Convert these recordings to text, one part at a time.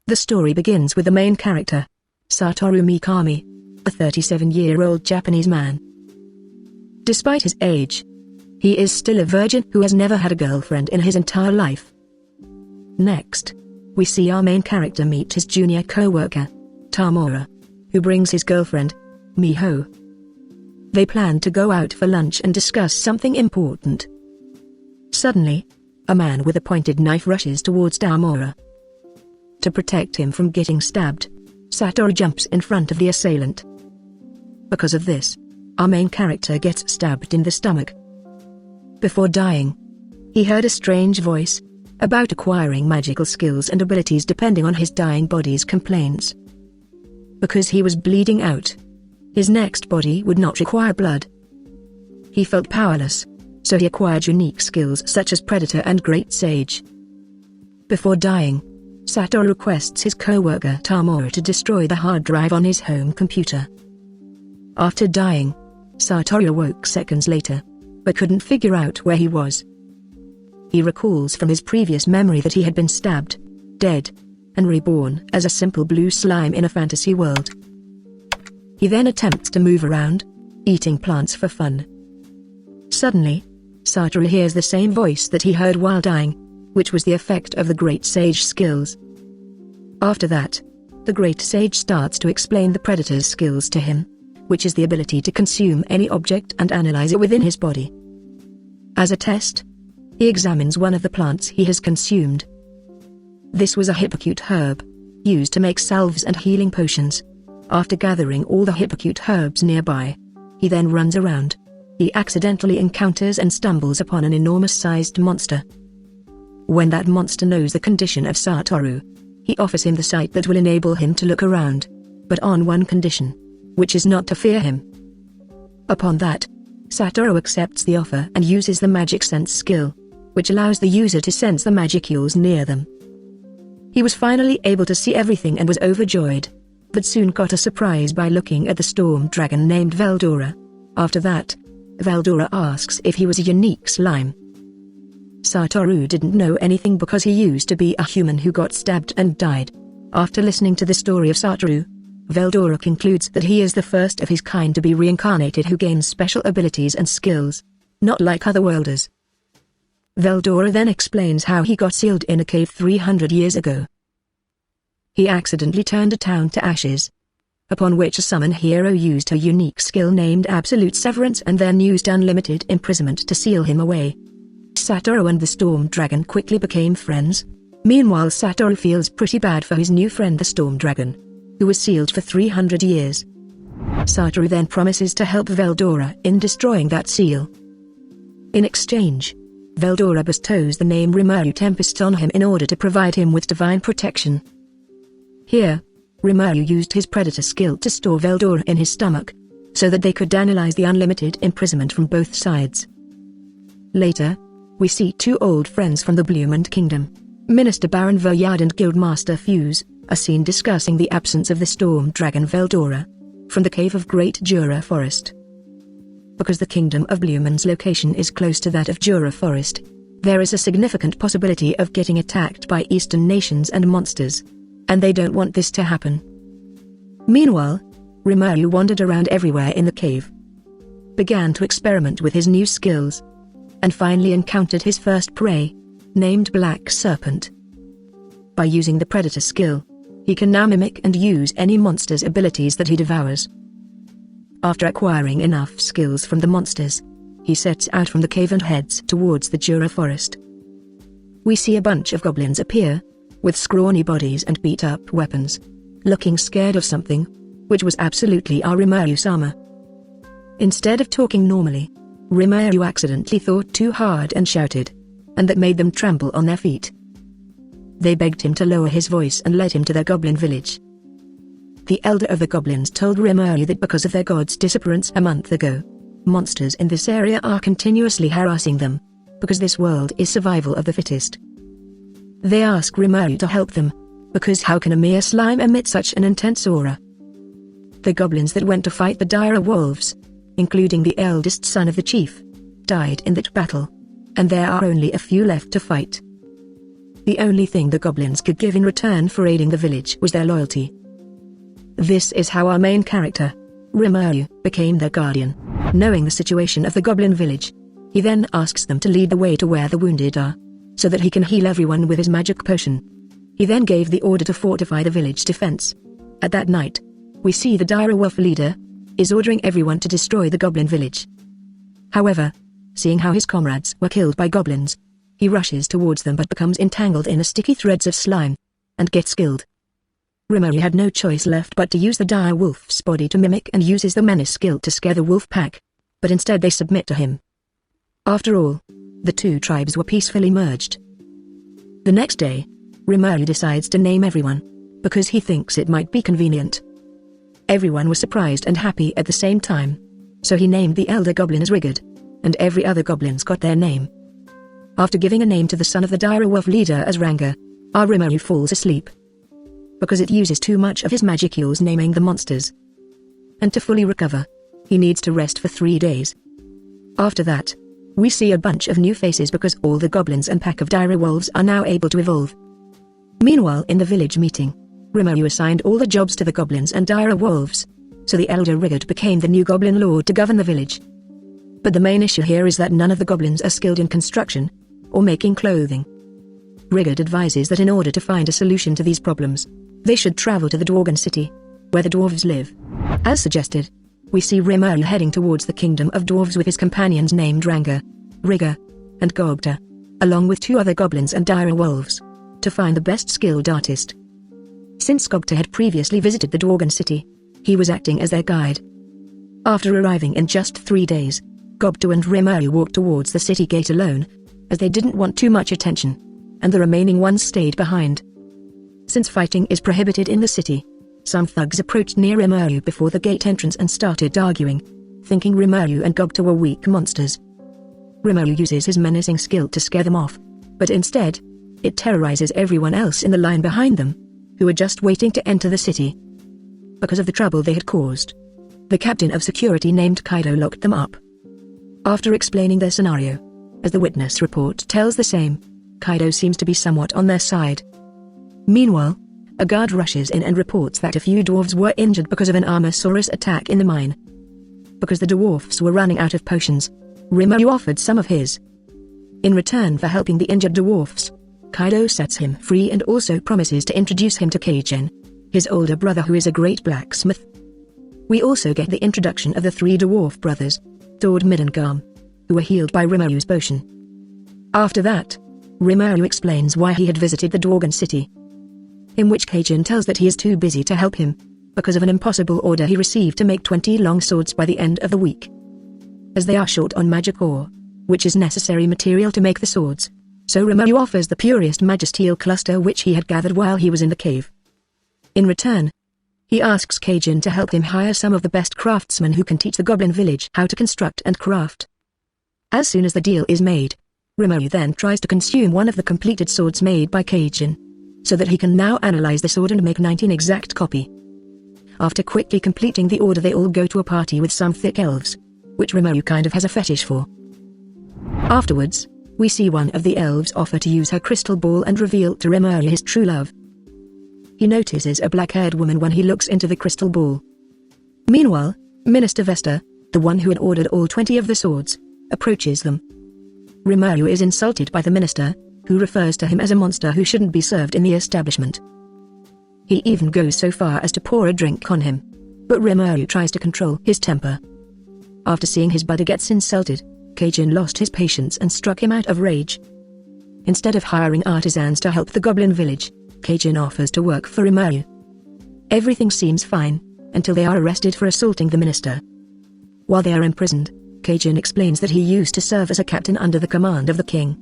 The story begins with the main character, Satoru Mikami, a 37-year-old Japanese man. Despite his age, he is still a virgin who has never had a girlfriend in his entire life. Next, we see our main character meet his junior co-worker, Tamura, who brings his girlfriend, Miho. They plan to go out for lunch and discuss something important. Suddenly, a man with a pointed knife rushes towards Tamura. To protect him from getting stabbed, Satoru jumps in front of the assailant. Because of this, our main character gets stabbed in the stomach. Before dying, he heard a strange voice about acquiring magical skills and abilities depending on his dying body's complaints. Because he was bleeding out, his next body would not require blood. He felt powerless, so he acquired unique skills such as Predator and Great Sage. Before dying, Satoru requests his co-worker Tamura to destroy the hard drive on his home computer. After dying, Satoru awoke seconds later, but couldn't figure out where he was. He recalls from his previous memory that he had been stabbed, dead, and reborn as a simple blue slime in a fantasy world. He then attempts to move around, eating plants for fun. Suddenly, Satoru hears the same voice that he heard while dying, which was the effect of the Great Sage skills. After that, the Great Sage starts to explain the Predator's skills to him, which is the ability to consume any object and analyze it within his body. As a test, he examines one of the plants he has consumed. This was a hypocute herb, used to make salves and healing potions. After gathering all the hypocute herbs nearby, he then runs around. He accidentally encounters and stumbles upon an enormous-sized monster. When that monster knows the condition of Satoru, he offers him the sight that will enable him to look around, but on one condition, which is not to fear him. Upon that, Satoru accepts the offer and uses the magic sense skill, which allows the user to sense the magicules near them. He was finally able to see everything and was overjoyed, but soon got a surprise by looking at the storm dragon named Veldora. After that, Veldora asks if he was a unique slime. Satoru didn't know anything because he used to be a human who got stabbed and died. After listening to the story of Satoru, Veldora concludes that he is the first of his kind to be reincarnated who gains special abilities and skills, not like other worlders. Veldora then explains how he got sealed in a cave 300 years ago. He accidentally turned a town to ashes, upon which a summon hero used a unique skill named Absolute Severance and then used unlimited imprisonment to seal him away. Satoru and the Storm Dragon quickly became friends. Meanwhile, Satoru feels pretty bad for his new friend the Storm Dragon, who was sealed for 300 years. Satoru then promises to help Veldora in destroying that seal. In exchange, Veldora bestows the name Rimuru Tempest on him in order to provide him with divine protection. Here, Rimuru used his Predator skill to store Veldora in his stomach, so that they could analyze the unlimited imprisonment from both sides. Later, we see two old friends from the Bloomland Kingdom, Minister Baron Voyard and Guildmaster Fuse, are seen discussing the absence of the storm dragon Veldora from the cave of Great Jura Forest. Because the Kingdom of Bloomland's location is close to that of Jura Forest, there is a significant possibility of getting attacked by Eastern nations and monsters, and they don't want this to happen. Meanwhile, Rimuru wandered around everywhere in the cave, began to experiment with his new skills, and finally encountered his first prey, named Black Serpent. By using the Predator skill, he can now mimic and use any monster's abilities that he devours. After acquiring enough skills from the monsters, he sets out from the cave and heads towards the Jura Forest. We see a bunch of goblins appear, with scrawny bodies and beat-up weapons, looking scared of something, which was absolutely our Rimuru-sama. Instead of talking normally, Rimuru accidentally thought too hard and shouted, and that made them tremble on their feet. They begged him to lower his voice and led him to their goblin village. The elder of the goblins told Rimuru that because of their god's disappearance a month ago, monsters in this area are continuously harassing them, because this world is survival of the fittest. They ask Rimuru to help them, because how can a mere slime emit such an intense aura? The goblins that went to fight the dire wolves, including the eldest son of the chief, died in that battle, and there are only a few left to fight. The only thing the goblins could give in return for aiding the village was their loyalty. This is how our main character, Rimuru, became their guardian. Knowing the situation of the goblin village, he then asks them to lead the way to where the wounded are, so that he can heal everyone with his magic potion. He then gave the order to fortify the village defense. At that night, we see the dire Woof leader is ordering everyone to destroy the goblin village. However, seeing how his comrades were killed by goblins, he rushes towards them but becomes entangled in the sticky threads of slime, and gets killed. Rimuru had no choice left but to use the dire wolf's body to mimic and uses the menace skill to scare the wolf pack, but instead they submit to him. After all, the two tribes were peacefully merged. The next day, Rimuru decides to name everyone, because he thinks it might be convenient. Everyone was surprised and happy at the same time, so he named the elder goblin as Rigard, and every other goblins got their name. After giving a name to the son of the dire wolf leader as Ranga, our Rimuru falls asleep, because it uses too much of his magic use naming the monsters. And to fully recover, he needs to rest for 3 days. After that, we see a bunch of new faces because all the goblins and pack of dire wolves are now able to evolve. Meanwhile, in the village meeting, Rimuru assigned all the jobs to the goblins and dire wolves, so the elder Rigard became the new goblin lord to govern the village. But the main issue here is that none of the goblins are skilled in construction or making clothing. Rigard advises that in order to find a solution to these problems, they should travel to the Dwarven city, where the dwarves live. As suggested, we see Rimuru heading towards the kingdom of dwarves with his companions named Ranga, Rigga, and Gogta, along with 2 other goblins and dire wolves, to find the best skilled artist. Since Gogta had previously visited the Dwarven city, he was acting as their guide. After arriving in just 3 days, Gogta and Rimuru walked towards the city gate alone, as they didn't want too much attention, and the remaining ones stayed behind. Since fighting is prohibited in the city, some thugs approached near Rimuru before the gate entrance and started arguing, thinking Rimuru and Gogta were weak monsters. Rimuru uses his menacing skill to scare them off, but instead, it terrorizes everyone else in the line behind them, who were just waiting to enter the city. Because of the trouble they had caused, the captain of security named Kaido locked them up. After explaining their scenario, as the witness report tells the same, Kaido seems to be somewhat on their side. Meanwhile, a guard rushes in and reports that a few dwarves were injured because of an Armosaurus attack in the mine. Because the dwarfs were running out of potions, Rimuru offered some of his. In return for helping the injured dwarfs, Kaido sets him free and also promises to introduce him to Kaijin, his older brother who is a great blacksmith. We also get the introduction of the 3 dwarf brothers, Thord, Mid and Garm, who were healed by Rimuru's potion. After that, Rimuru explains why he had visited the Dwarven city, in which Kaijin tells that he is too busy to help him, because of an impossible order he received to make 20 long swords by the end of the week. As they are short on magic ore, which is necessary material to make the swords, so Rimuru offers the purest magisteel cluster which he had gathered while he was in the cave. In return, he asks Kaijin to help him hire some of the best craftsmen who can teach the goblin village how to construct and craft. As soon as the deal is made, Rimuru then tries to consume one of the completed swords made by Kaijin, so that he can now analyze the sword and make 19 exact copy. After quickly completing the order, they all go to a party with some thick elves, which Rimuru kind of has a fetish for. Afterwards, we see one of the elves offer to use her crystal ball and reveal to Rimuru his true love. He notices a black-haired woman when he looks into the crystal ball. Meanwhile, Minister Vesta, the one who had ordered all 20 of the swords, approaches them. Rimuru is insulted by the minister, who refers to him as a monster who shouldn't be served in the establishment. He even goes so far as to pour a drink on him, but Rimuru tries to control his temper. After seeing his buddy gets insulted, Kaijin lost his patience and struck him out of rage. Instead of hiring artisans to help the goblin village, Kaijin offers to work for Rimuru. Everything seems fine, until they are arrested for assaulting the minister. While they are imprisoned, Kaijin explains that he used to serve as a captain under the command of the king.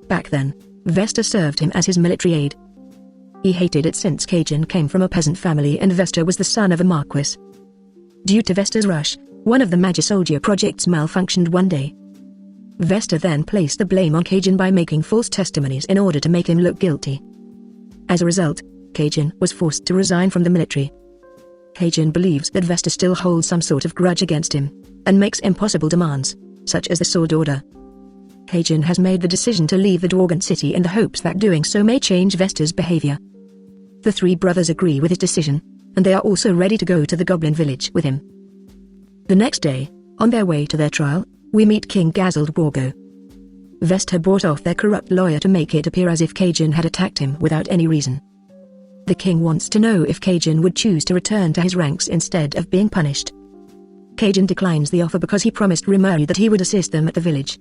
Back then, Vesta served him as his military aide. He hated it since Kaijin came from a peasant family and Vesta was the son of a marquis. Due to Vesta's rush, one of the Magisoldier projects malfunctioned one day. Vesta then placed the blame on Kaijin by making false testimonies in order to make him look guilty. As a result, Kaijin was forced to resign from the military. Kaijin believes that Vesta still holds some sort of grudge against him, and makes impossible demands, such as the sword order. Kajin has made the decision to leave the Dwarven city in the hopes that doing so may change Vesta's behavior. The three brothers agree with his decision, and they are also ready to go to the Goblin village with him. The next day, on their way to their trial, we meet King Gazald Borgo. Vesta brought off their corrupt lawyer to make it appear as if Kajin had attacked him without any reason. The king wants to know if Kajin would choose to return to his ranks instead of being punished. Kajin declines the offer because he promised Rimuru that he would assist them at the village.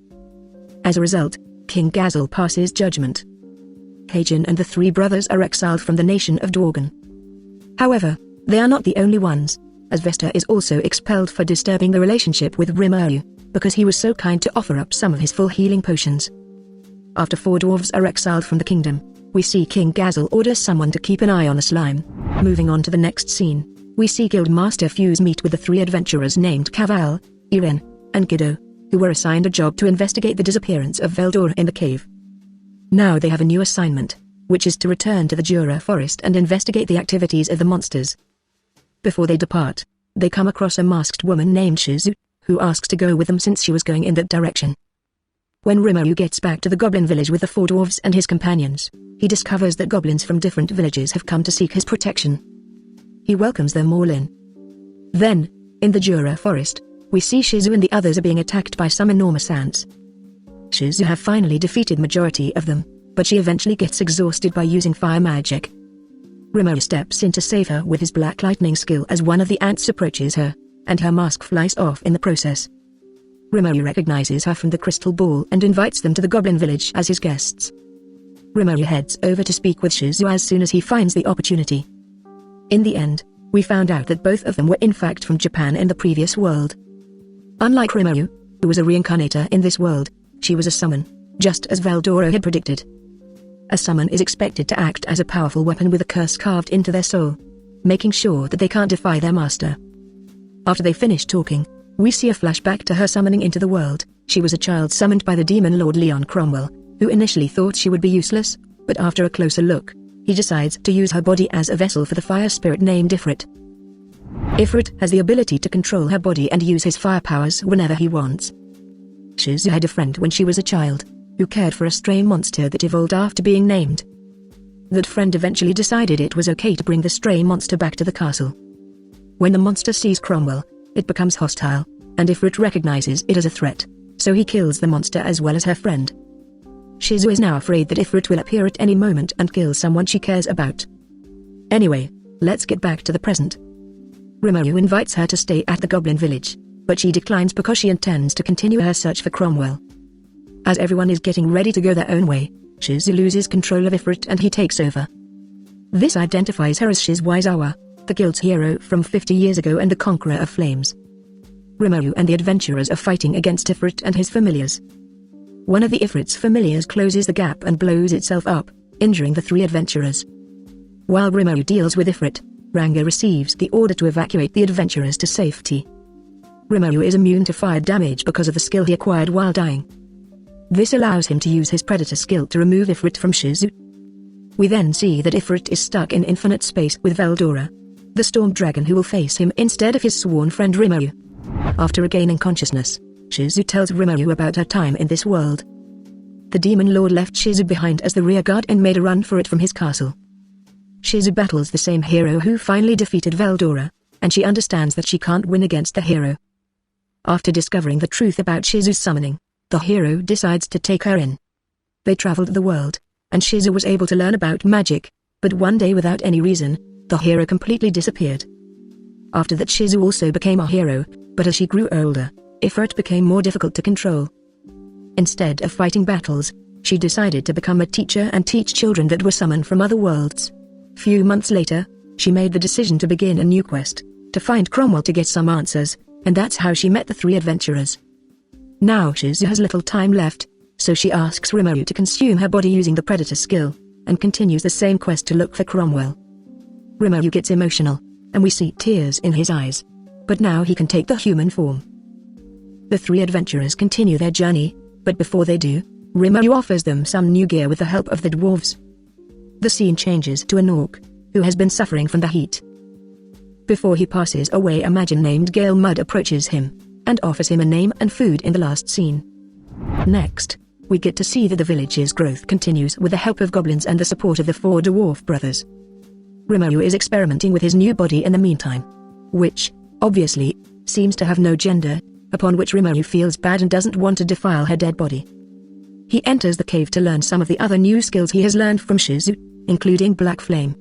As a result, King Gazal passes judgment. Kajin and the three brothers are exiled from the nation of Dworgen. However, they are not the only ones, as Vesta is also expelled for disturbing the relationship with Rimuru, because he was so kind to offer up some of his full healing potions. After four dwarves are exiled from the kingdom, we see King Gazal order someone to keep an eye on the slime. Moving on to the next scene, we see Guildmaster Fuse meet with the three adventurers named Kaval, Irene, and Giddo, who were assigned a job to investigate the disappearance of Veldora in the cave. Now they have a new assignment, which is to return to the Jura forest and investigate the activities of the monsters. Before they depart, they come across a masked woman named Shizu, who asks to go with them since she was going in that direction. When Rimuru gets back to the Goblin village with the four dwarves and his companions, he discovers that goblins from different villages have come to seek his protection. He welcomes them all in. Then, in the Jura forest, we see Shizu and the others are being attacked by some enormous ants. Shizu have finally defeated majority of them, but she eventually gets exhausted by using fire magic. Rimuru steps in to save her with his black lightning skill as one of the ants approaches her, and her mask flies off in the process. Rimuru recognizes her from the crystal ball and invites them to the Goblin village as his guests. Rimuru heads over to speak with Shizu as soon as he finds the opportunity. In the end, we found out that both of them were in fact from Japan in the previous world. Unlike Rimuru, who was a reincarnator in this world, she was a summon, just as Veldora had predicted. A summon is expected to act as a powerful weapon with a curse carved into their soul, making sure that they can't defy their master. After they finish talking, we see a flashback to her summoning into the world. She was a child summoned by the demon lord Leon Cromwell, who initially thought she would be useless, but after a closer look, he decides to use her body as a vessel for the fire spirit named Ifrit. Ifrit has the ability to control her body and use his fire powers whenever he wants. Shizu had a friend when she was a child, who cared for a stray monster that evolved after being named. That friend eventually decided it was okay to bring the stray monster back to the castle. When the monster sees Cromwell, it becomes hostile, and Ifrit recognizes it as a threat, so he kills the monster as well as her friend. Shizu is now afraid that Ifrit will appear at any moment and kill someone she cares about. Anyway, let's get back to the present. Rimuru invites her to stay at the Goblin village, but she declines because she intends to continue her search for Cromwell. As everyone is getting ready to go their own way, Shizu loses control of Ifrit and he takes over. This identifies her as Shizuizawa, the guild's hero from 50 years ago and the conqueror of flames. Rimuru and the adventurers are fighting against Ifrit and his familiars. One of the Ifrit's familiars closes the gap and blows itself up, injuring the three adventurers. While Rimuru deals with Ifrit, Ranga receives the order to evacuate the adventurers to safety. Rimuru is immune to fire damage because of the skill he acquired while dying. This allows him to use his predator skill to remove Ifrit from Shizu. We then see that Ifrit is stuck in infinite space with Veldora, the storm dragon who will face him instead of his sworn friend Rimuru. After regaining consciousness, Shizu tells Rimuru about her time in this world. The demon lord left Shizu behind as the rearguard and made a run for it from his castle. Shizu battles the same hero who finally defeated Veldora, and she understands that she can't win against the hero. After discovering the truth about Shizu's summoning, the hero decides to take her in. They traveled the world, and Shizu was able to learn about magic, but one day without any reason, the hero completely disappeared. After that Shizu also became a hero, but as she grew older, Ifrit became more difficult to control. Instead of fighting battles, she decided to become a teacher and teach children that were summoned from other worlds. Few months later, she made the decision to begin a new quest, to find Cromwell to get some answers, and that's how she met the three adventurers. Now Shizu has little time left, so she asks Rimuru to consume her body using the predator skill, and continues the same quest to look for Cromwell. Rimuru gets emotional, and we see tears in his eyes. But now he can take the human form. The three adventurers continue their journey, but before they do, Rimuru offers them some new gear with the help of the dwarves. The scene changes to an orc, who has been suffering from the heat. Before he passes away, a mage named Gale Mud approaches him, and offers him a name and food in the last scene. Next, we get to see that the village's growth continues with the help of goblins and the support of the 4 dwarf brothers. Rimuru is experimenting with his new body in the meantime, which, obviously, seems to have no gender, upon which Rimuru feels bad and doesn't want to defile her dead body. He enters the cave to learn some of the other new skills he has learned from Shizu, including Black Flame.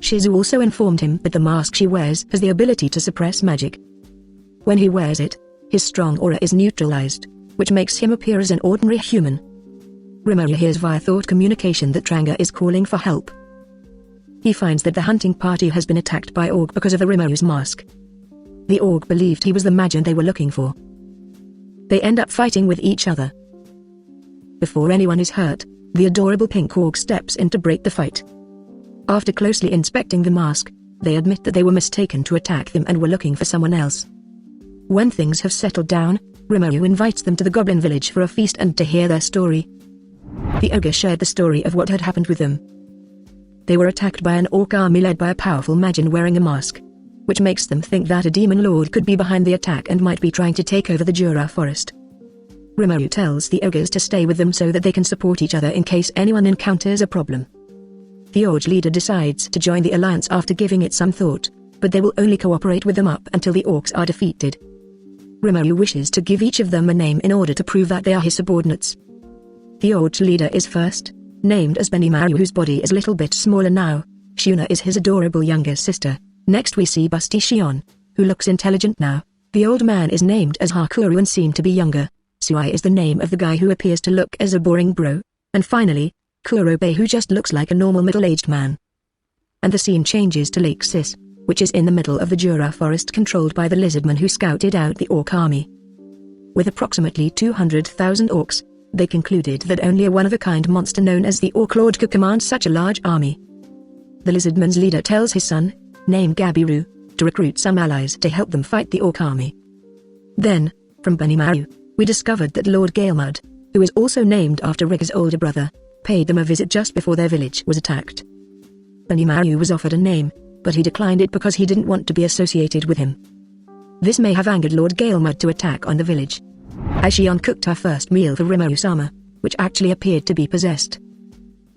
Shizu also informed him that the mask she wears has the ability to suppress magic. When he wears it, his strong aura is neutralized, which makes him appear as an ordinary human. Rimuru hears via thought communication that Tranga is calling for help. He finds that the hunting party has been attacked by Org because of the Rimuru's mask. The Org believed he was the Magian they were looking for. They end up fighting with each other. Before anyone is hurt, the adorable pink Org steps in to break the fight. After closely inspecting the mask, they admit that they were mistaken to attack them and were looking for someone else. When things have settled down, Rimuru invites them to the Goblin village for a feast and to hear their story. The ogre shared the story of what had happened with them. They were attacked by an orc army led by a powerful Magian wearing a mask, which makes them think that a demon lord could be behind the attack and might be trying to take over the Jura forest. Rimuru tells the ogres to stay with them so that they can support each other in case anyone encounters a problem. The Orc leader decides to join the alliance after giving it some thought, but they will only cooperate with them up until the orcs are defeated. Rimuru wishes to give each of them a name in order to prove that they are his subordinates. The Orc leader is first, named as Benimaru, whose body is a little bit smaller now. Shuna is his adorable younger sister. Next we see Busty Shion, who looks intelligent now. The old man is named as Hakuru and seemed to be younger. Suai is the name of the guy who appears to look as a boring bro. And finally, Kurobe, who just looks like a normal middle-aged man. And the scene changes to Lake Sis, which is in the middle of the Jura forest controlled by the lizardmen who scouted out the orc army. With approximately 200,000 orcs, they concluded that only a one-of-a-kind monster known as the Orc Lord could command such a large army. The lizardmen's leader tells his son, named Gabiru, to recruit some allies to help them fight the orc army. Then, from Benimaru, we discovered that Lord Galemud, who is also named after Rigger's older brother, paid them a visit just before their village was attacked. Benimaru was offered a name, but he declined it because he didn't want to be associated with him. This may have angered Lord Galemud to attack on the village. As Shion cooked her first meal for Rimuru-sama, which actually appeared to be possessed.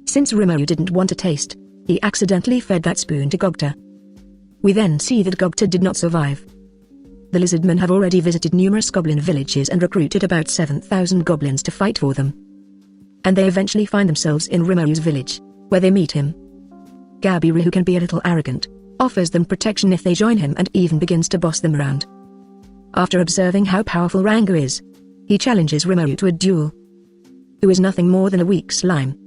Since Rimuru didn't want to taste, he accidentally fed that spoon to Gogta. We then see that Gogta did not survive. The lizardmen have already visited numerous goblin villages and recruited about 7,000 goblins to fight for them. And they eventually find themselves in Rimuru's village, where they meet him. Gabiru, who can be a little arrogant, offers them protection if they join him and even begins to boss them around. After observing how powerful Rangu is, he challenges Rimuru to a duel. Who is nothing more than a weak slime.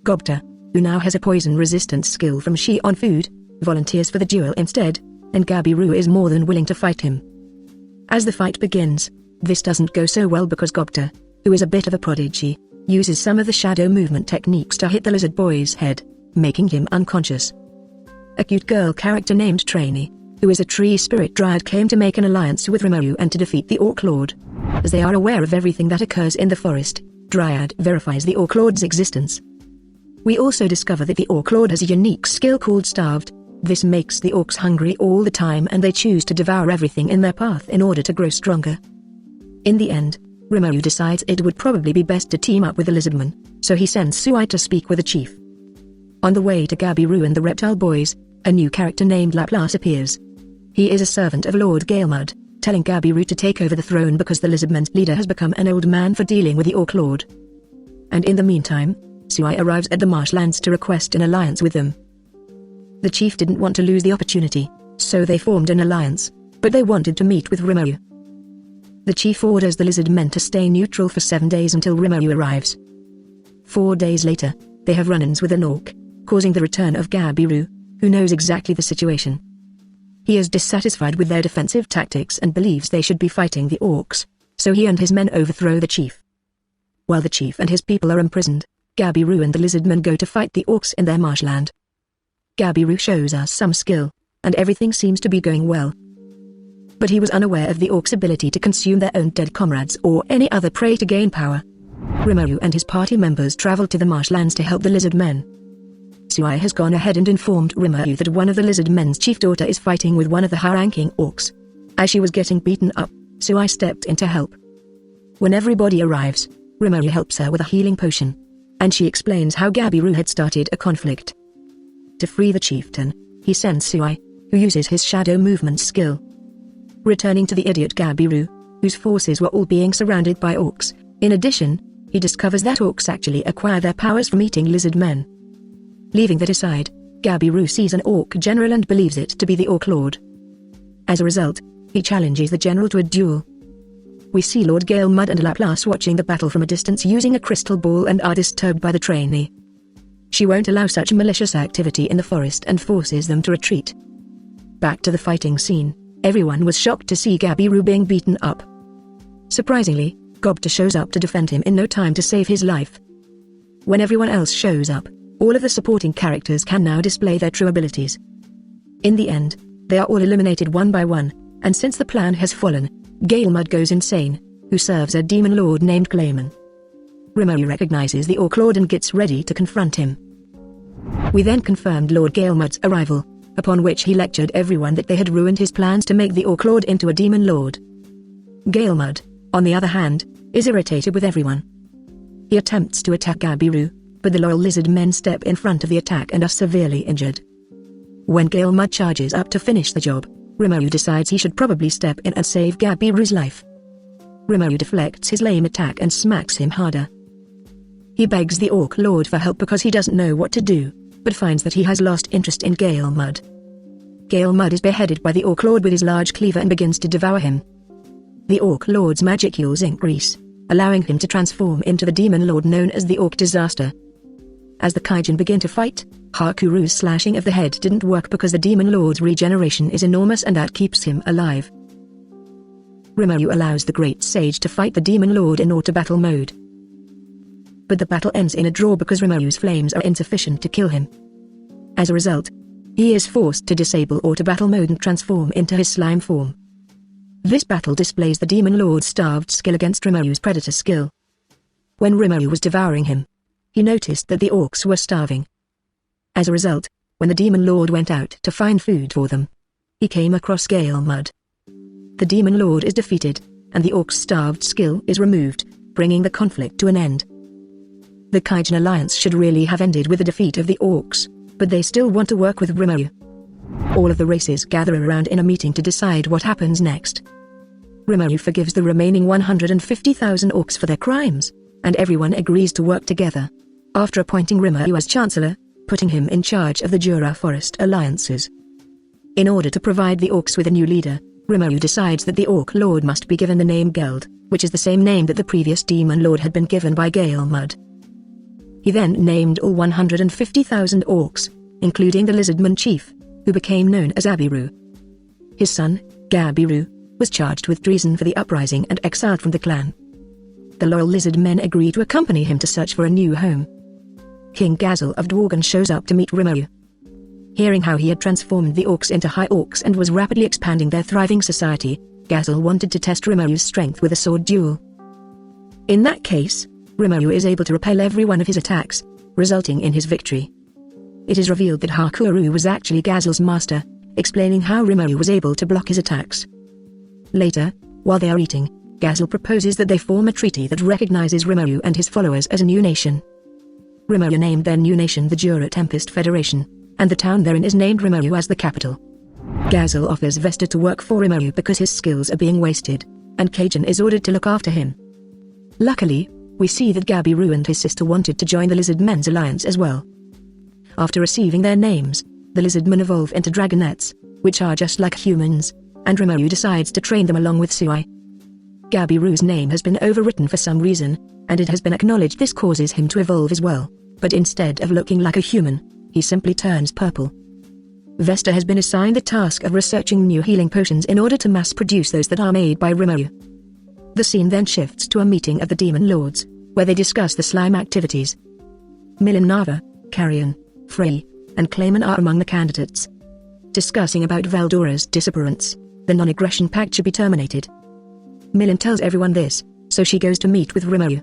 Gogta, who now has a poison-resistant skill from Shion food, volunteers for the duel instead, and Gabiru is more than willing to fight him. As the fight begins, this doesn't go so well because Gogta, who is a bit of a prodigy, uses some of the shadow movement techniques to hit the lizard boy's head, making him unconscious. A cute girl character named Trainee, who is a tree spirit dryad, came to make an alliance with Rimuru and to defeat the Orc Lord. As they are aware of everything that occurs in the forest, Dryad verifies the Orc Lord's existence. We also discover that the Orc Lord has a unique skill called Starved. This makes the orcs hungry all the time and they choose to devour everything in their path in order to grow stronger. In the end, Rimuru decides it would probably be best to team up with the lizardman, so he sends Suai to speak with the chief. On the way to Gabiru and the reptile boys, a new character named Laplace appears. He is a servant of Lord Galemud, telling Gabiru to take over the throne because the lizardman's leader has become an old man for dealing with the Orc Lord. And in the meantime, Suai arrives at the marshlands to request an alliance with them. The chief didn't want to lose the opportunity, so they formed an alliance, but they wanted to meet with Rimuru. The chief orders the lizard men to stay neutral for 7 days until Rimuru arrives. 4 days later, they have run-ins with an orc, causing the return of Gabiru, who knows exactly the situation. He is dissatisfied with their defensive tactics and believes they should be fighting the orcs, so he and his men overthrow the chief. While the chief and his people are imprisoned, Gabiru and the lizardmen go to fight the orcs in their marshland. Gabiru shows us some skill, and everything seems to be going well. But he was unaware of the orcs' ability to consume their own dead comrades or any other prey to gain power. Rimuru and his party members travel to the marshlands to help the lizard men. Suai has gone ahead and informed Rimuru that one of the lizard men's chief daughter is fighting with one of the high-ranking orcs. As she was getting beaten up, Suai stepped in to help. When everybody arrives, Rimuru helps her with a healing potion, and she explains how Gabiru had started a conflict. To free the chieftain, he sends Suai, who uses his shadow movement skill. Returning to the idiot Gabiru, whose forces were all being surrounded by orcs, in addition, he discovers that orcs actually acquire their powers from eating lizard men. Leaving that aside, Gabiru sees an orc general and believes it to be the Orc Lord. As a result, he challenges the general to a duel. We see Lord Gale Mud and Laplace watching the battle from a distance using a crystal ball and are disturbed by the trainee. She won't allow such malicious activity in the forest and forces them to retreat. Back to the fighting scene, everyone was shocked to see Gabiru being beaten up. Surprisingly, Gobta shows up to defend him in no time to save his life. When everyone else shows up, all of the supporting characters can now display their true abilities. In the end, they are all eliminated one by one, and since the plan has fallen, Galemud goes insane, who serves a demon lord named Clayman. Rimuru recognizes the Orc Lord and gets ready to confront him. We then confirmed Lord Galemud's arrival, upon which he lectured everyone that they had ruined his plans to make the Orc Lord into a demon lord. Galemud, on the other hand, is irritated with everyone. He attempts to attack Gabiru, but the loyal lizard men step in front of the attack and are severely injured. When Galemud charges up to finish the job, Rimuru decides he should probably step in and save Gabiru's life. Rimuru deflects his lame attack and smacks him harder. He begs the Orc Lord for help because he doesn't know what to do, but finds that he has lost interest in Galemud. Galemud is beheaded by the Orc Lord with his large cleaver and begins to devour him. The Orc Lord's magic yields increase, allowing him to transform into the demon lord known as the Orc Disaster. As the Kaijin begin to fight, Hakuru's slashing of the head didn't work because the demon lord's regeneration is enormous and that keeps him alive. Rimuru allows the Great Sage to fight the demon lord in auto battle mode. But the battle ends in a draw because Rimuru's flames are insufficient to kill him. As a result, he is forced to disable auto battle mode and transform into his slime form. This battle displays the demon lord's starved skill against Rimuru's predator skill. When Rimuru was devouring him, he noticed that the orcs were starving. As a result, when the demon lord went out to find food for them, he came across Galemud. The demon lord is defeated, and the orc's starved skill is removed, bringing the conflict to an end. The Kaijin alliance should really have ended with the defeat of the orcs, but they still want to work with Rimuru. All of the races gather around in a meeting to decide what happens next. Rimuru forgives the remaining 150,000 orcs for their crimes, and everyone agrees to work together, after appointing Rimuru as Chancellor, putting him in charge of the Jura Forest alliances. In order to provide the orcs with a new leader, Rimuru decides that the Orc Lord must be given the name Geld, which is the same name that the previous Demon Lord had been given by Galemud. He then named all 150,000 orcs, including the Lizardman Chief, who became known as Abiru. His son, Gabiru, was charged with treason for the uprising and exiled from the clan. The loyal lizard men agree to accompany him to search for a new home. King Gazel of Dworgen shows up to meet Rimuru. Hearing how he had transformed the orcs into high orcs and was rapidly expanding their thriving society, Gazel wanted to test Rimuru's strength with a sword duel. In that case, Rimuru is able to repel every one of his attacks, resulting in his victory. It is revealed that Hakuru was actually Gazel's master, explaining how Rimuru was able to block his attacks. Later, while they are eating, Gazel proposes that they form a treaty that recognizes Rimuru and his followers as a new nation. Rimuru named their new nation the Jura Tempest Federation, and the town therein is named Rimuru as the capital. Gazel offers Vesta to work for Rimuru because his skills are being wasted, and Kaijin is ordered to look after him. Luckily, we see that Gabiru and his sister wanted to join the Lizard Men's alliance as well. After receiving their names, the Lizardmen evolve into dragonets, which are just like humans, and Rimuru decides to train them along with Suai. Gabiru's name has been overwritten for some reason, and it has been acknowledged this causes him to evolve as well, but instead of looking like a human, he simply turns purple. Vesta has been assigned the task of researching new healing potions in order to mass-produce those that are made by Rimuru. The scene then shifts to a meeting of the Demon Lords, where they discuss the slime activities. Milinava, Carrion, Frey, and Clayman are among the candidates. Discussing about Valdora's disappearance, the non-aggression pact should be terminated. Milin tells everyone this, so she goes to meet with Rimuru.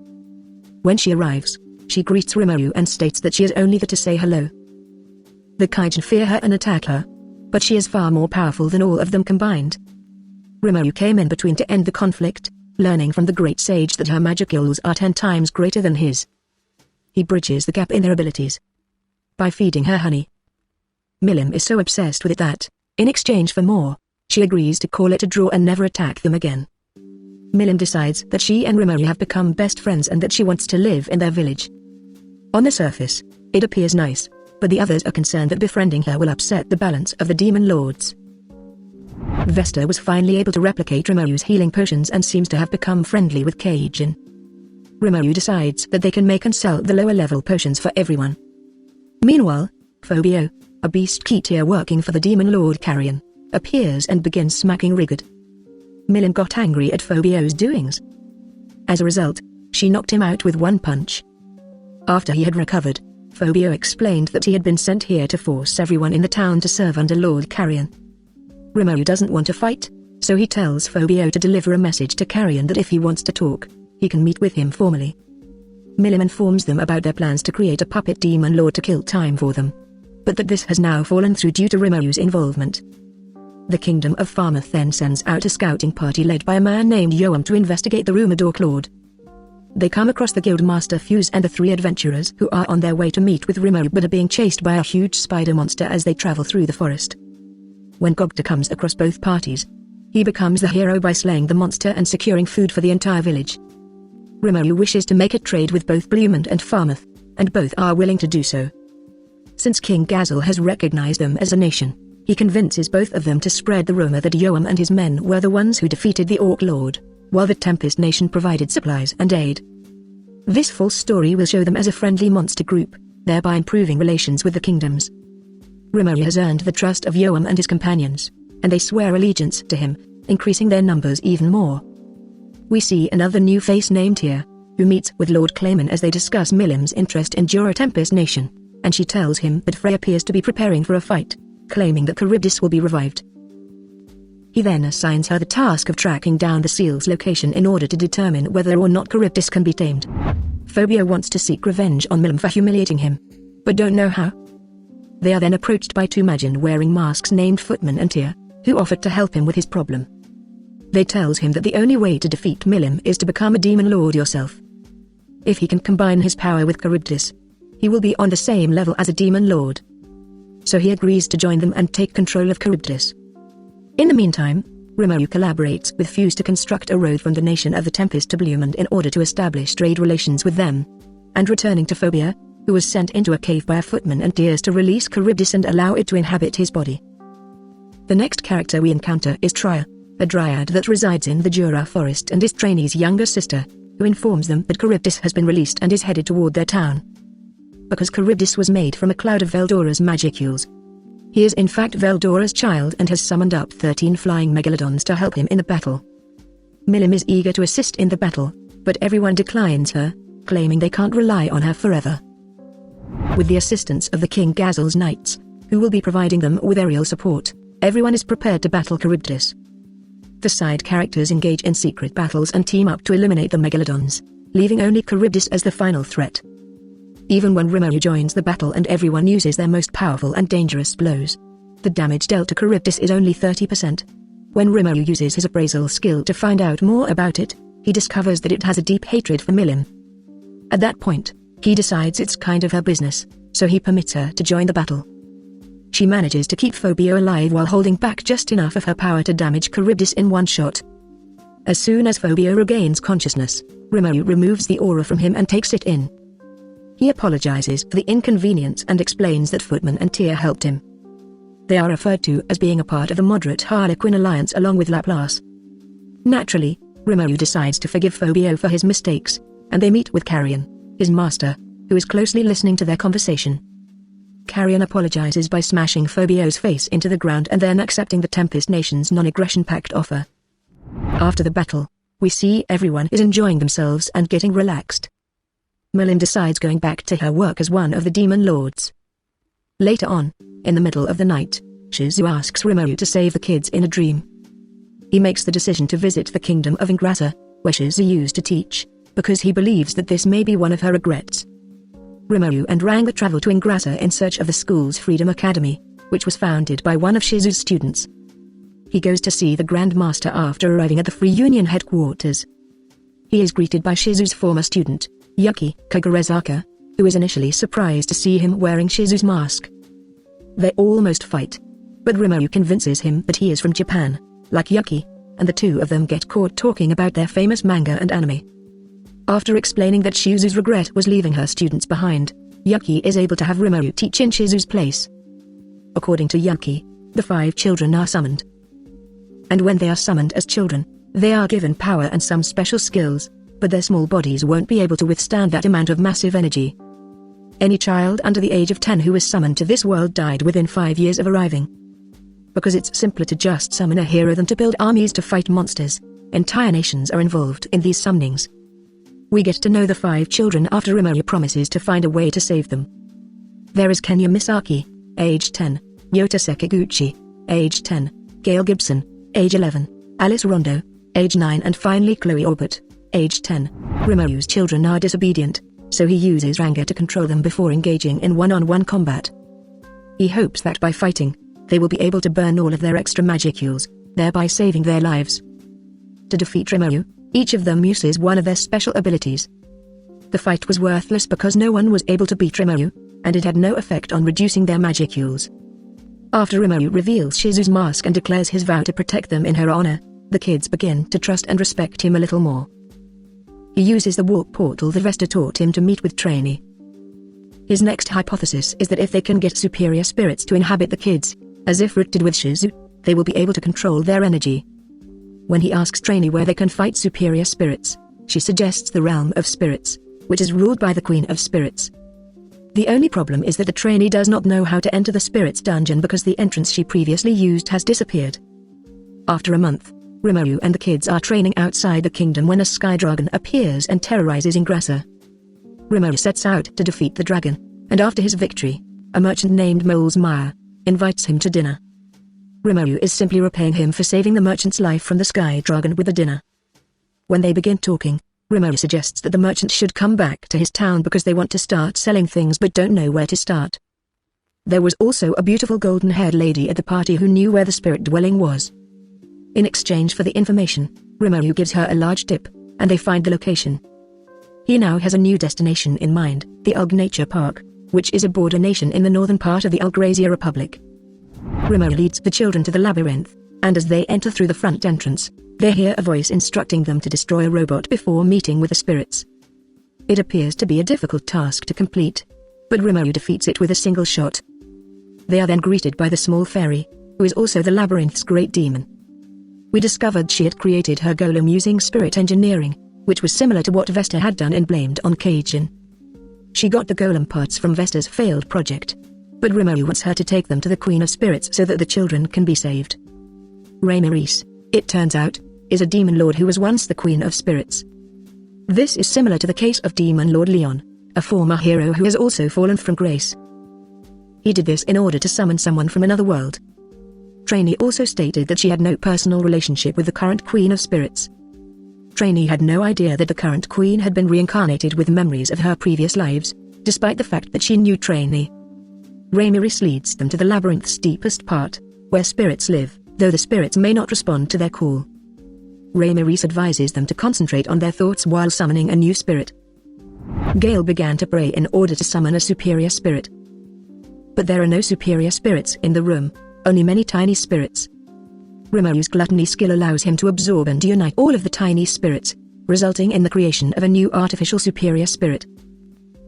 When she arrives, she greets Rimuru and states that she is only there to say hello. The Kaijin fear her and attack her, but she is far more powerful than all of them combined. Rimuru came in between to end the conflict, learning from the great sage that her magic skills are 10 times greater than his. He bridges the gap in their abilities by feeding her honey. Milim is so obsessed with it that, in exchange for more, she agrees to call it a draw and never attack them again. Milim decides that she and Rimuru have become best friends and that she wants to live in their village. On the surface, it appears nice, but the others are concerned that befriending her will upset the balance of the demon lords. Vesta was finally able to replicate Rimuru's healing potions and seems to have become friendly with Kaijin. Rimuru decides that they can make and sell the lower-level potions for everyone. Meanwhile, Phobio, a beast Keteer working for the demon lord Carrion, appears and begins smacking Rigid. Milim got angry at Phobio's doings. As a result, she knocked him out with one punch. After he had recovered, Phobio explained that he had been sent here to force everyone in the town to serve under Lord Carrion. Rimuru doesn't want to fight, so he tells Phobio to deliver a message to Carrion that if he wants to talk, he can meet with him formally. Milim informs them about their plans to create a puppet demon lord to kill time for them, but that this has now fallen through due to Rimuru's involvement. The Kingdom of Farmouth then sends out a scouting party led by a man named Yoam to investigate the rumored Orc Lord. They come across the Guildmaster Fuse and the 3 adventurers who are on their way to meet with Rimuru but are being chased by a huge spider monster as they travel through the forest. When Gogta comes across both parties, he becomes the hero by slaying the monster and securing food for the entire village. Rimuru wishes to make a trade with both Blumond and Farmouth, and both are willing to do so. Since King Gazel has recognized them as a nation, he convinces both of them to spread the rumor that Yoam and his men were the ones who defeated the Orc Lord, while the Tempest Nation provided supplies and aid. This false story will show them as a friendly monster group, thereby improving relations with the kingdoms. Rimuru has earned the trust of Yoam and his companions, and they swear allegiance to him, increasing their numbers even more. We see another new face named Tyr, who meets with Lord Clayman as they discuss Milim's interest in Jura Tempest Nation, and she tells him that Frey appears to be preparing for a fight, claiming that Charybdis will be revived. He then assigns her the task of tracking down the seal's location in order to determine whether or not Charybdis can be tamed. Phobia wants to seek revenge on Milim for humiliating him, but don't know how. They are then approached by 2 Magin-wearing masks named Footman and Tyr, who offered to help him with his problem. They tells him that the only way to defeat Milim is to become a demon lord yourself. If he can combine his power with Charybdis, he will be on the same level as a demon lord. So he agrees to join them and take control of Charybdis. In the meantime, Rimuru collaborates with Fuse to construct a road from the nation of the Tempest to Blumond in order to establish trade relations with them. And returning to Phobia, who was sent into a cave by a Footman and Tears to release Charybdis and allow it to inhabit his body. The next character we encounter is Tria, a dryad that resides in the Jura forest and is Trainee's younger sister, who informs them that Charybdis has been released and is headed toward their town. Because Charybdis was made from a cloud of Veldora's magicules. He is in fact Veldora's child and has summoned up 13 flying megalodons to help him in the battle. Milim is eager to assist in the battle, but everyone declines her, claiming they can't rely on her forever. With the assistance of the King Gazel's knights, who will be providing them with aerial support, everyone is prepared to battle Charybdis. The side characters engage in secret battles and team up to eliminate the megalodons, leaving only Charybdis as the final threat. Even when Rimuru joins the battle and everyone uses their most powerful and dangerous blows, the damage dealt to Charybdis is only 30%. When Rimuru uses his appraisal skill to find out more about it, he discovers that it has a deep hatred for Milim. At that point, he decides it's kind of her business, so he permits her to join the battle. She manages to keep Phobia alive while holding back just enough of her power to damage Charybdis in one shot. As soon as Phobia regains consciousness, Rimuru removes the aura from him and takes it in. He apologizes for the inconvenience and explains that Footman and Tyr helped him. They are referred to as being a part of the moderate Harlequin alliance along with Laplace. Naturally, Rimuru decides to forgive Phobia for his mistakes, and they meet with Carrion, his master, who is closely listening to their conversation. Carrion apologizes by smashing Phobio's face into the ground and then accepting the Tempest Nation's non-aggression pact offer. After the battle, we see everyone is enjoying themselves and getting relaxed. Milim decides going back to her work as one of the demon lords. Later on, in the middle of the night, Shizu asks Rimuru to save the kids in a dream. He makes the decision to visit the kingdom of Ingrassa, where Shizu used to teach, because he believes that this may be one of her regrets. Rimuru and Ranga travel to Ingrassa in search of the school's Freedom Academy, which was founded by one of Shizu's students. He goes to see the Grand Master after arriving at the Free Union headquarters, He is greeted by Shizu's former student, Yuki Kagurezaka, who is initially surprised to see him wearing Shizu's mask. They almost fight, but Rimuru convinces him that he is from Japan, like Yuki, and the two of them get caught talking about their famous manga and anime. After explaining that Shizu's regret was leaving her students behind, Yuki is able to have Rimuru teach in Shizu's place. According to Yuki, the 5 children are summoned. And when they are summoned as children, they are given power and some special skills, but their small bodies won't be able to withstand that amount of massive energy. Any child under the age of 10 who was summoned to this world died within 5 years of arriving. Because it's simpler to just summon a hero than to build armies to fight monsters, entire nations are involved in these summonings. We get to know the 5 children after Rimuru promises to find a way to save them. There is Kenya Misaki, age 10, Yota Sekiguchi, age 10, Gail Gibson, age 11, Alice Rondo, age 9 and finally Chloe Orbit, age 10. Rimuru's children are disobedient, so he uses anger to control them before engaging in one-on-one combat. He hopes that by fighting, they will be able to burn all of their extra magicules, thereby saving their lives. To defeat Rimuru, each of them uses one of their special abilities. The fight was worthless because no one was able to beat Rimuru, and it had no effect on reducing their magicules. After Rimuru reveals Shizu's mask and declares his vow to protect them in her honor, the kids begin to trust and respect him a little more. He uses the warp portal that Vesta taught him to meet with Trainee. His next hypothesis is that if they can get superior spirits to inhabit the kids, as if Rick did with Shizu, they will be able to control their energy. When he asks Trainee where they can fight superior spirits, she suggests the realm of spirits, which is ruled by the Queen of Spirits. The only problem is that the Trainee does not know how to enter the spirits dungeon because the entrance she previously used has disappeared. After a month, Rimuru and the kids are training outside the kingdom when a sky dragon appears and terrorizes Ingrassa. Rimuru sets out to defeat the dragon, and after his victory, a merchant named Moles Meyer invites him to dinner. Rimuru is simply repaying him for saving the merchant's life from the sky dragon with the dinner. When they begin talking, Rimuru suggests that the merchant should come back to his town because they want to start selling things but don't know where to start. There was also a beautiful golden-haired lady at the party who knew where the spirit dwelling was. In exchange for the information, Rimuru gives her a large tip, and they find the location. He now has a new destination in mind, the Ulg Nature Park, which is a border nation in the northern part of the Ulgrasia Republic. Rimuru leads the children to the labyrinth, and as they enter through the front entrance, they hear a voice instructing them to destroy a robot before meeting with the spirits. It appears to be a difficult task to complete, but Rimuru defeats it with a single shot. They are then greeted by the small fairy, who is also the labyrinth's great demon. We discovered she had created her golem using spirit engineering, which was similar to what Vesta had done and blamed on Kaijin. She got the golem parts from Vesta's failed project, but Rimuru wants her to take them to the Queen of Spirits so that the children can be saved. Rimuru, it turns out, is a demon lord who was once the Queen of Spirits. This is similar to the case of Demon Lord Leon, a former hero who has also fallen from grace. He did this in order to summon someone from another world. Trainee also stated that she had no personal relationship with the current Queen of Spirits. Trainee had no idea that the current queen had been reincarnated with memories of her previous lives, despite the fact that she knew Trainee. Rimuru leads them to the labyrinth's deepest part, where spirits live, though the spirits may not respond to their call. Rimuru advises them to concentrate on their thoughts while summoning a new spirit. Gale began to pray in order to summon a superior spirit. But there are no superior spirits in the room, only many tiny spirits. Rimuru's gluttony skill allows him to absorb and unite all of the tiny spirits, resulting in the creation of a new artificial superior spirit.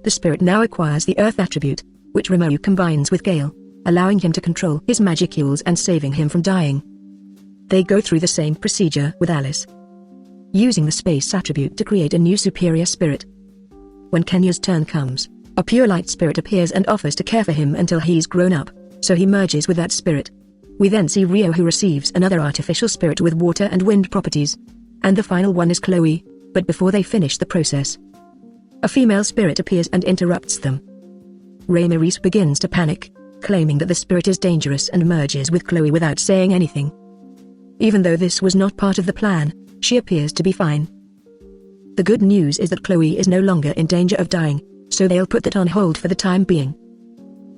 The spirit now acquires the earth attribute, which Rimuru combines with Gale, allowing him to control his magicules and saving him from dying. They go through the same procedure with Alice, using the space attribute to create a new superior spirit. When Kenya's turn comes, a pure light spirit appears and offers to care for him until he's grown up, so he merges with that spirit. We then see Rio, who receives another artificial spirit with water and wind properties. And the final one is Chloe, but before they finish the process, a female spirit appears and interrupts them. Rimuru begins to panic, claiming that the spirit is dangerous and merges with Chloe without saying anything. Even though this was not part of the plan, she appears to be fine. The good news is that Chloe is no longer in danger of dying, so they'll put that on hold for the time being.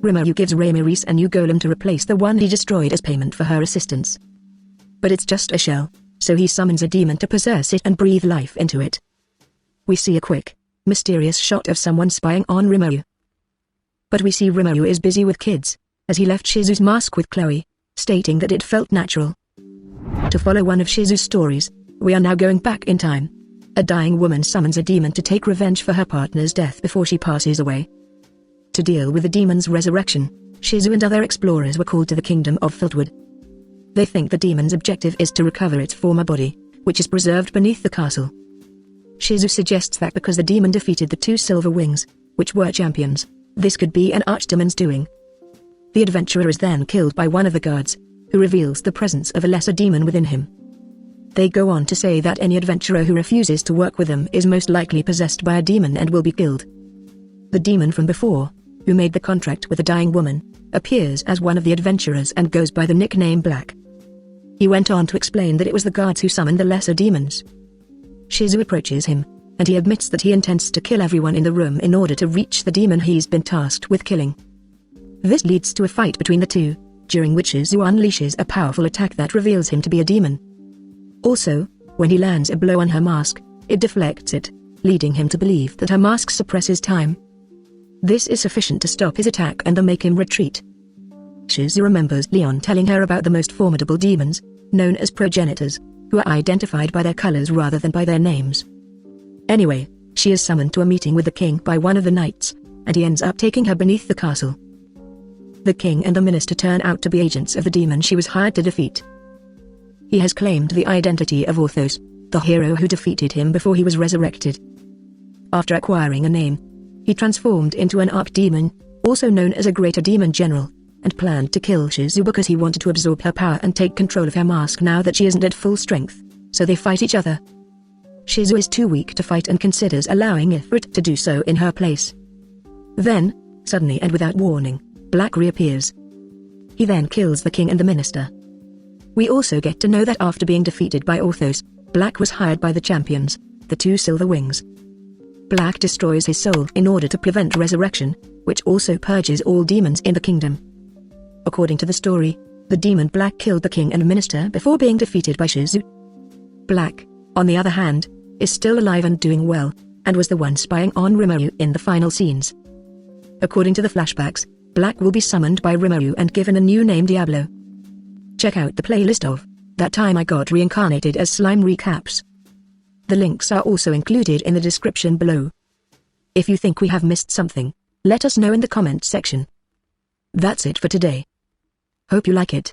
Rimuru gives Rimuru a new golem to replace the one he destroyed as payment for her assistance. But it's just a shell, so he summons a demon to possess it and breathe life into it. we see a quick, mysterious shot of someone spying on Rimuru. But we see Rimuru is busy with kids, as he left Shizu's mask with Chloe, stating that it felt natural. To follow one of Shizu's stories, we are now going back in time. A dying woman summons a demon to take revenge for her partner's death before she passes away. To deal with the demon's resurrection, Shizu and other explorers were called to the kingdom of Filtwood. They think the demon's objective is to recover its former body, which is preserved beneath the castle. Shizu suggests that because the demon defeated the two Silver Wings, which were champions, this could be an archdemon's doing. The adventurer is then killed by one of the guards, who reveals the presence of a lesser demon within him. They go on to say that any adventurer who refuses to work with them is most likely possessed by a demon and will be killed. The demon from before, who made the contract with the dying woman, appears as one of the adventurers and goes by the nickname Black. He went on to explain that it was the guards who summoned the lesser demons. Shizu approaches him, and he admits that he intends to kill everyone in the room in order to reach the demon he's been tasked with killing. This leads to a fight between the two, during which Shizu unleashes a powerful attack that reveals him to be a demon. Also, when he lands a blow on her mask, it deflects it, leading him to believe that her mask suppresses time. This is sufficient to stop his attack and to make him retreat. Shizu remembers Leon telling her about the most formidable demons, known as progenitors, who are identified by their colors rather than by their names. Anyway, she is summoned to a meeting with the king by one of the knights, and he ends up taking her beneath the castle. The king and the minister turn out to be agents of the demon she was hired to defeat. He has claimed the identity of Orthos, the hero who defeated him before he was resurrected. After acquiring a name, he transformed into an archdemon, also known as a greater demon general, and planned to kill Shizu because he wanted to absorb her power and take control of her mask now that she isn't at full strength, so they fight each other. Shizu is too weak to fight and considers allowing Ifrit to do so in her place. Then, suddenly and without warning, Black reappears. He then kills the king and the minister. We also get to know that after being defeated by Orthos, Black was hired by the champions, the two Silver Wings. Black destroys his soul in order to prevent resurrection, which also purges all demons in the kingdom. According to the story, the demon Black killed the king and minister before being defeated by Shizu. Black, on the other hand, is still alive and doing well, and was the one spying on Rimuru in the final scenes. According to the flashbacks, Black will be summoned by Rimuru and given a new name Diablo. Check out the playlist of That Time I Got Reincarnated as Slime Recaps. The links are also included in the description below. If you think we have missed something, let us know in the comments section. That's it for today. Hope you like it.